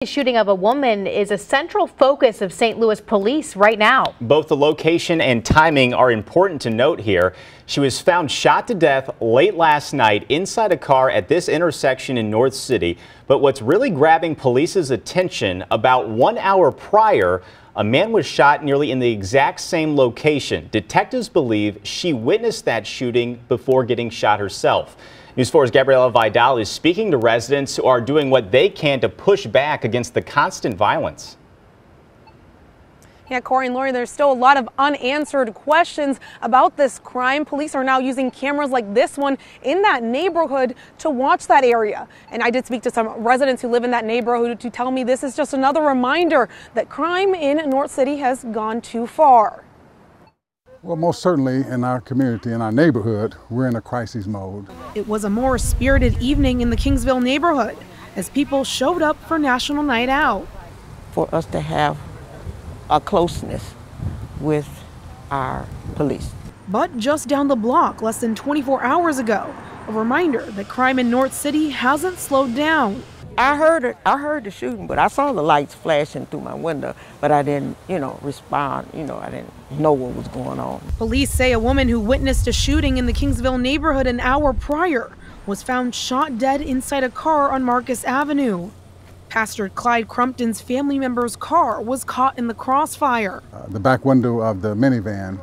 The shooting of a woman is a central focus of St. Louis police right now. Both the location and timing are important to note here. She was found shot to death late last night inside a car at this intersection in North City. But what's really grabbing police's attention, about 1 hour prior, a man was shot nearly in the exact same location. Detectives believe she witnessed that shooting before getting shot herself. News 4's GABRIELA VIDAL is speaking to residents who are doing what they can to push back against the constant violence. Yeah, Corey and Lori, there's still a lot of unanswered questions about this crime. Police are now using cameras like this one in that neighborhood to watch that area. And I did speak to some residents who live in that neighborhood to tell me this is just another reminder that crime in North City has gone too far. Well, most certainly in our community, in our neighborhood, we're in a crisis mode. It was a more spirited evening in the Kingsville neighborhood as people showed up for National Night Out. For us to have a closeness with our police. But just down the block, less than 24 hours ago, a reminder that crime in North City hasn't slowed down. I heard the shooting, but I saw the lights flashing through my window, but I didn't, respond. I didn't know what was going on. Police say a woman who witnessed a shooting in the Kingsville neighborhood an hour prior was found shot dead inside a car on Marcus Avenue. Pastor Clyde CRUMPTON's family member's car was caught in the crossfire. The back window of the minivan,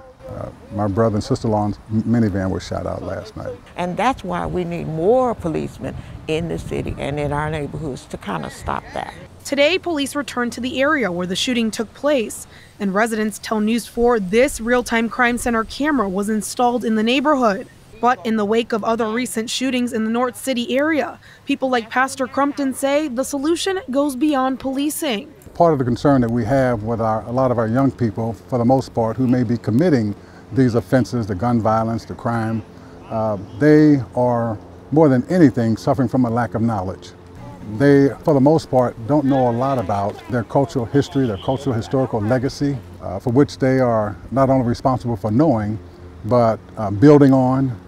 my brother and sister-in-law's minivan was shot out last night. And that's why we need more policemen in the city and in our neighborhoods to kind of stop that. Today, police returned to the area where the shooting took place, and residents tell News 4 this real-time crime center camera was installed in the neighborhood. But in the wake of other recent shootings in the North City area, people like Pastor CRUMPTON say the solution goes beyond policing. Part of the concern that we have with a lot of our young people, for the most part, who may be committing these offenses, the gun violence, the crime, they are more than anything suffering from a lack of knowledge. They, for the most part, don't know a lot about their cultural history, their cultural historical legacy, for which they are not only responsible for knowing, but building on,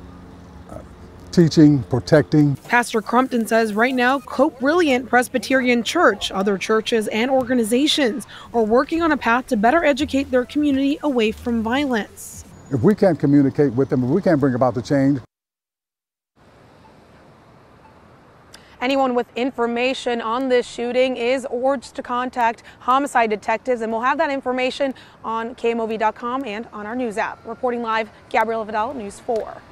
teaching, protecting. Pastor CRUMPTON says right now, BRILLIANTE Presbyterian Church, other churches and organizations are working on a path to better educate their community away from violence. If we can't communicate with them, if we can't bring about the change. Anyone with information on this shooting is urged to contact homicide detectives, and we'll have that information on KMOV.com and on our news app. Reporting live, GABRIELA VIDAL, News 4.